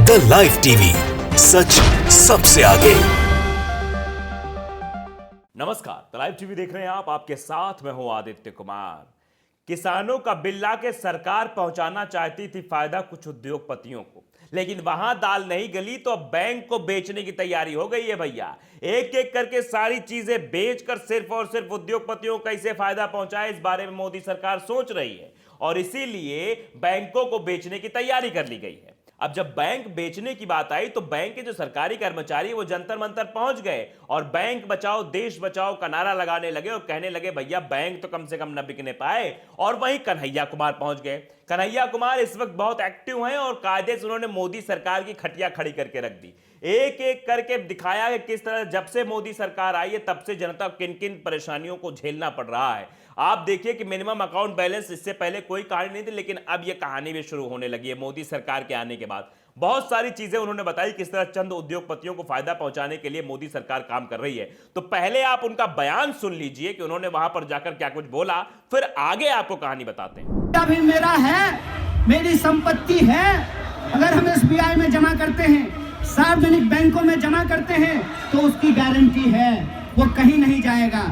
The live TV, सच सबसे आगे। नमस्कार, द लाइव टीवी देख रहे हैं आप। आपके साथ मैं हूं आदित्य कुमार। किसानों का बिल लाके सरकार पहुंचाना चाहती थी फायदा कुछ उद्योगपतियों को, लेकिन वहां दाल नहीं गली तो अब बैंक को बेचने की तैयारी हो गई है भैया। एक एक करके सारी चीजें बेचकर सिर्फ और सिर्फ उद्योगपतियों को कैसे फायदा पहुंचाए, इस बारे में मोदी सरकार सोच रही है और इसीलिए बैंकों को बेचने की तैयारी कर ली गई है। अब जब बैंक बेचने की बात आई तो बैंक के जो सरकारी कर्मचारी वो जंतर मंतर पहुंच गए और बैंक बचाओ देश बचाओ का नारा लगाने लगे और कहने लगे भैया बैंक तो कम से कम न बिकने पाए। और वहीं कन्हैया कुमार पहुंच गए। कन्हैया कुमार इस वक्त बहुत एक्टिव हैं और कायदे से उन्होंने मोदी सरकार की खटिया खड़ी करके रख दी। एक एक करके दिखाया कि किस तरह जब से मोदी सरकार आई है तब से जनता को किन किन परेशानियों को झेलना पड़ रहा है। आप देखिए कि मिनिमम अकाउंट बैलेंस, इससे पहले कोई कहानी नहीं थी, लेकिन अब यह कहानी भी शुरू होने लगी है मोदी सरकार के आने के बाद। बहुत सारी चीजें उन्होंने बताई किस तरह चंद उद्योगपतियों को फायदा पहुंचाने के लिए मोदी सरकार काम कर रही है। तो पहले आप उनका बयान सुन लीजिए कि उन्होंने वहां पर जाकर क्या कुछ बोला, फिर आगे आपको कहानी बताते हैं। अभी मेरा है, मेरी संपत्ति है। अगर हम एसबीआई में जमा करते हैं, सार्वजनिक बैंकों में जमा करते हैं तो उसकी गारंटी है, वो कहीं नहीं जाएगा।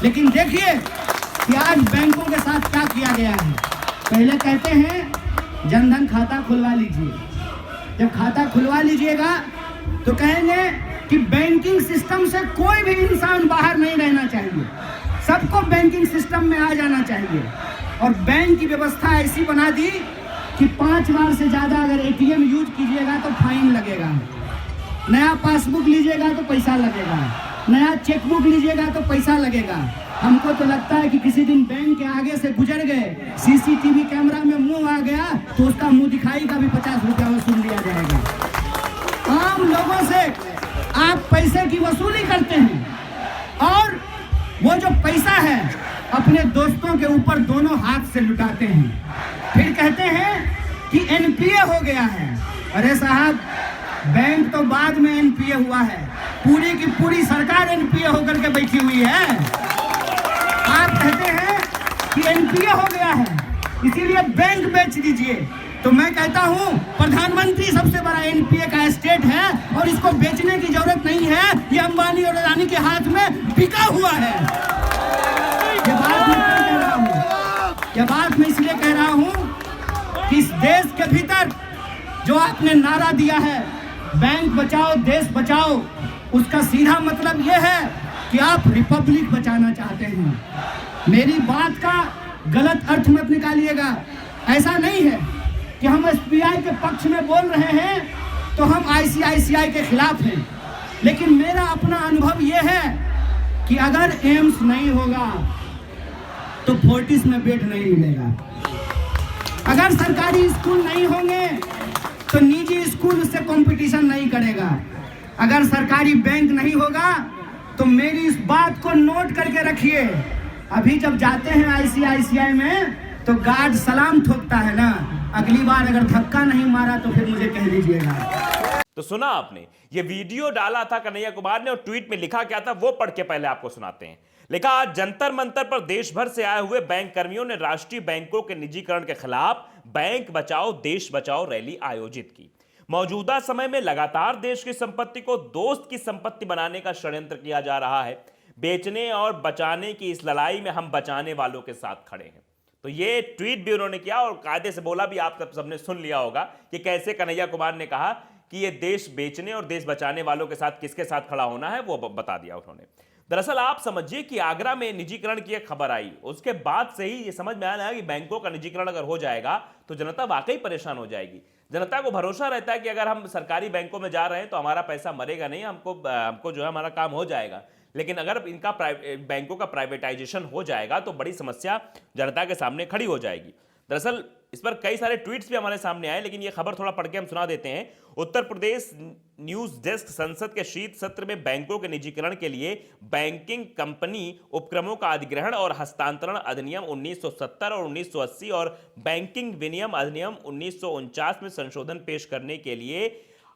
लेकिन देखिए कि आज बैंकों के साथ क्या किया गया है। पहले कहते हैं जनधन खाता खुलवा लीजिए, जब खाता खुलवा लीजिएगा तो कहेंगे कि बैंकिंग सिस्टम से कोई भी इंसान बाहर नहीं रहना चाहिए, सबको बैंकिंग सिस्टम में आ जाना चाहिए। और बैंक की व्यवस्था ऐसी बना दी कि 5 बार से ज्यादा अगर एटीएम यूज कीजिएगा तो फाइन लगेगा, नया पासबुक लीजिएगा तो पैसा लगेगा, नया चेकबुक लीजिएगा तो पैसा लगेगा। हमको तो लगता है कि किसी दिन बैंक के आगे से गुजर गए, सीसीटीवी कैमरा में मुंह आ गया तो उसका मुंह दिखाई का भी 50 रुपया वसूल लिया जाएगा। आम लोगों से आप पैसे की वसूली करते हैं और वो जो पैसा है अपने दोस्तों के ऊपर दोनों हाथ से लुटाते हैं। फिर कहते हैं कि एनपीए हो गया है। अरे साहब, बैंक तो बाद में एनपीए हुआ है, पूरी की पूरी सरकार एनपीए होकर के बैठी हुई है। आप कहते हैं कि एनपीए हो गया है इसीलिए बैंक बेच दीजिए, तो मैं कहता हूं प्रधानमंत्री सबसे बड़ा एनपीए का एस्टेट है और इसको बेचने की जरूरत नहीं है। ये अंबानी और अदानी के हाथ में बिका हुआ है। ये बात मैं इसलिए कह रहा हूं कि इस देश के भीतर जो आपने नारा दिया है बैंक बचाओ देश बचाओ, उसका सीधा मतलब यह है कि आप रिपब्लिक बचाना चाहते हैं। मेरी बात का गलत अर्थ मत निकालिएगा। ऐसा नहीं है कि हम एसबीआई के पक्ष में बोल रहे हैं तो हम आईसीआईसीआई के खिलाफ हैं, लेकिन मेरा अपना अनुभव यह है कि अगर एम्स नहीं होगा तो फोर्टिस में बेड नहीं मिलेगा। अगर सरकारी स्कूल नहीं होंगे तो निजी स्कूल उससे कंपटीशन नहीं करेगा। अगर सरकारी बैंक नहीं होगा तो मेरी इस बात को नोट करके रखिए। अभी जब जाते हैं आईसीआईसीआई में तो गार्ड सलाम ठोकता है ना, अगली बार अगर धक्का नहीं मारा तो फिर मुझे कह दीजिएगा। तो सुना आपने, ये वीडियो डाला था कन्हैया कुमार ने और ट्वीट में लिखा क्या था वो पढ़ के पहले आपको सुनाते हैं। लिखा, आज जंतर मंतर पर देश भर से आए हुए बैंक कर्मियों ने राष्ट्रीय बैंकों के निजीकरण के खिलाफ बैंक बचाओ देश बचाओ रैली आयोजित की। मौजूदा समय में लगातार देश की संपत्ति को दोस्त की संपत्ति बनाने का षड्यंत्र किया जा रहा है। बेचने और बचाने की इस लड़ाई में हम बचाने वालों के साथ खड़े हैं। तो ये ट्वीट भी उन्होंने किया और कायदे से बोला भी। आप सबने सुन लिया होगा कि कैसे कन्हैया कुमार ने कहा कि ये देश बेचने और देश बचाने वालों के साथ किसके साथ खड़ा होना है वो बता दिया उन्होंने। दरअसल आप समझिए कि आगरा में निजीकरण की एक खबर आई, उसके बाद से ही ये समझ में आया कि बैंकों का निजीकरण अगर हो जाएगा तो जनता वाकई परेशान हो जाएगी। जनता को भरोसा रहता है कि अगर हम सरकारी बैंकों में जा रहे हैं तो हमारा पैसा मरेगा नहीं, हमको जो है हमारा काम हो जाएगा। लेकिन अगर इनका बैंकों का प्राइवेटाइजेशन हो जाएगा तो बड़ी समस्या जनता के सामने खड़ी हो जाएगी। दरअसल इस पर कई सारे ट्वीट्स भी हमारे सामने आए, लेकिन ये खबर थोड़ा पढ़ के हम सुना देते हैं। उत्तर प्रदेश न्यूज डेस्क, संसद के शीत सत्र में बैंकों के निजीकरण के लिए बैंकिंग कंपनी उपक्रमों का अधिग्रहण और हस्तांतरण अधिनियम 1970 और 1980 और बैंकिंग विनियम अधिनियम 1949 में संशोधन पेश करने के लिए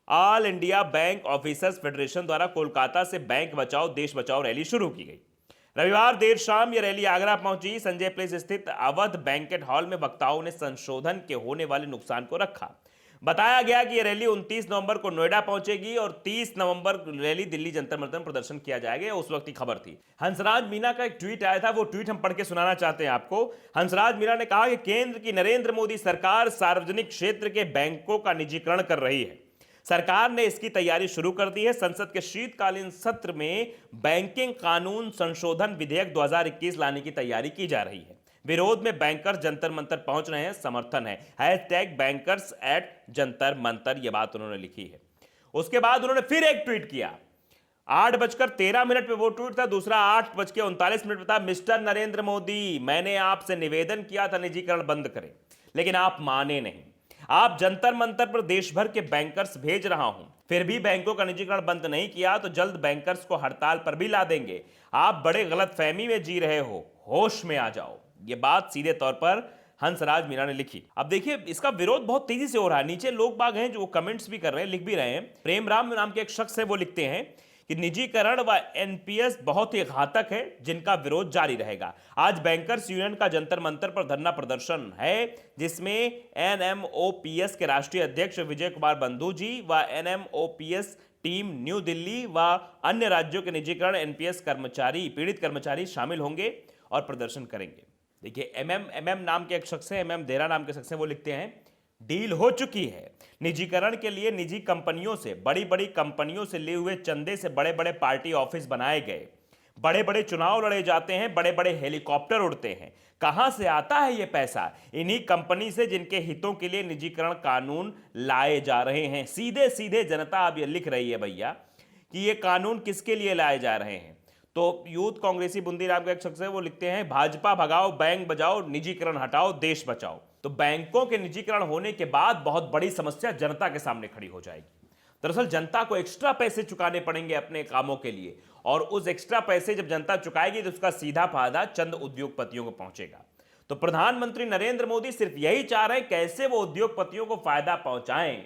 all India bank officers federation द्वारा कोलकाता से बैंक बचाओ देश बचाओ रैली शुरू की गई। रविवार देर शाम यह रैली आगरा पहुंची। संजय प्लेस स्थित अवध बैंकेट हॉल में वक्ताओं ने संशोधन के होने वाले नुकसान को रखा। बताया गया कि यह रैली 29 नवंबर को नोएडा पहुंचेगी और 30 नवंबर रैली दिल्ली जंतर मंतर में प्रदर्शन किया जाएगा। उस वक्त की खबर थी। हंसराज मीणा का एक ट्वीट आया था, वो ट्वीट हम पढ़ के सुनाना चाहते हैं आपको। हंसराज मीणा ने कहा कि केंद्र की नरेंद्र मोदी सरकार सार्वजनिक क्षेत्र के बैंकों का निजीकरण कर रही है। सरकार ने इसकी तैयारी शुरू कर दी है। संसद के शीतकालीन सत्र में बैंकिंग कानून संशोधन विधेयक 2021 लाने की तैयारी की जा रही है। विरोध में बैंकर्स जंतर मंतर पहुंच रहे हैं, समर्थन है। #बैंकर्स एट जंतर मंतर, यह बात उन्होंने लिखी है। उसके बाद उन्होंने फिर एक ट्वीट किया। 8:13 पे वो ट्वीट था। दूसरा 8:39 पे था। मिस्टर नरेंद्र मोदी, मैंने आपसे निवेदन किया था निजीकरण बंद करें, लेकिन आप माने नहीं। आप जंतर मंतर पर देश भर के बैंकर्स भेज रहा हूं, फिर भी बैंकों का निजीकरण बंद नहीं किया तो जल्द बैंकर्स को हड़ताल पर भी ला देंगे। आप बड़े गलतफहमी में जी रहे हो, होश में आ जाओ। ये बात सीधे तौर पर हंसराज मीणा ने लिखी। अब देखिए, इसका विरोध बहुत तेजी से हो रहा है। नीचे लोग बाग हैं जो कमेंट्स भी कर रहे हैं, लिख भी रहे हैं। प्रेम राम नाम के एक शख्स है, वो लिखते हैं कि निजीकरण व एनपीएस बहुत ही घातक है, जिनका विरोध जारी रहेगा। आज बैंकर्स यूनियन का जंतर मंतर पर धरना प्रदर्शन है, जिसमें एनएमओपीएस के राष्ट्रीय अध्यक्ष विजय कुमार बंधु जी व एनएमओपीएस टीम न्यू दिल्ली व अन्य राज्यों के निजीकरण एनपीएस कर्मचारी, पीड़ित कर्मचारी शामिल होंगे और प्रदर्शन करेंगे। देखिए, एमएम नाम के एक शख्स है, एमएम देरा नाम के शख्स हैं, वो लिखते हैं डील हो चुकी है। निजीकरण के लिए निजी कंपनियों से, बड़ी बड़ी कंपनियों से लिए हुए चंदे से बड़े बड़े पार्टी ऑफिस बनाए गए, बड़े बड़े चुनाव लड़े जाते हैं, बड़े बड़े हेलीकॉप्टर उड़ते हैं। कहां से आता है ये पैसा? इन्हीं कंपनी से जिनके हितों के लिए निजीकरण कानून लाए जा रहे हैं। सीधे सीधे जनता अब ये लिख रही है भैया कि ये कानून किसके लिए लाए जा रहे हैं। तो यूथ कांग्रेसी बूंदी राम का एक शख्स है, वो लिखते हैं भाजपा भगाओ, बैंक बजाओ, निजीकरण हटाओ, देश बचाओ। तो बैंकों के निजीकरण होने के बाद बहुत बड़ी समस्या जनता के सामने खड़ी हो जाएगी। दरअसल जनता को एक्स्ट्रा पैसे चुकाने पड़ेंगे अपने कामों के लिए, और उस एक्स्ट्रा पैसे जब जनता चुकाएगी तो उसका सीधा फायदा चंद उद्योगपतियों को पहुंचेगा। तो प्रधानमंत्री नरेंद्र मोदी सिर्फ यही चाह रहे हैं कैसे वो उद्योगपतियों को फायदा पहुंचाएं।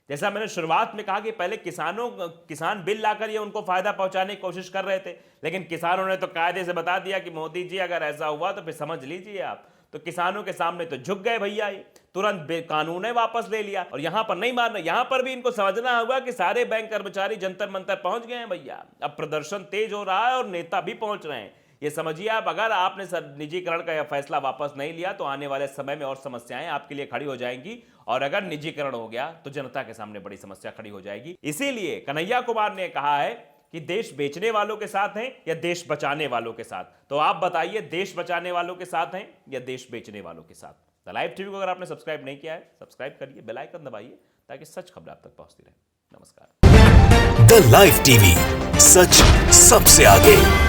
जैसा मैंने शुरुआत में कहा कि पहले किसान बिल लाकर ये उनको फायदा पहुंचाने की कोशिश कर रहे थे, लेकिन किसानों ने तो कायदे से बता दिया कि मोदी जी अगर ऐसा हुआ तो फिर समझ लीजिए आप। तो किसानों के सामने तो झुक गए भैया, ये तुरंत कानून है वापस ले लिया। और यहां पर नहीं मारना, यहां पर भी इनको समझना होगा कि सारे बैंक कर्मचारी जंतर मंतर पहुंच गए हैं भैया। अब प्रदर्शन तेज हो रहा है और नेता भी पहुंच रहे हैं। ये समझिए आप, अगर आपने निजीकरण का यह फैसला वापस नहीं लिया तो आने वाले समय में और समस्याएं आपके लिए खड़ी हो जाएंगी, और अगर निजीकरण हो गया तो जनता के सामने बड़ी समस्या खड़ी हो जाएगी। इसीलिए कन्हैया कुमार ने कहा है कि देश बेचने वालों के साथ हैं या देश बचाने वालों के साथ। तो आप बताइए, देश बचाने वालों के साथ हैं या देश बेचने वालों के साथ? द लाइव टीवी को अगर आपने सब्सक्राइब नहीं किया है, सब्सक्राइब करिए, बेल आइकन दबाइए ताकि सच खबर आप तक पहुंचती रहे। नमस्कार। द लाइव टीवी, सच सबसे आगे।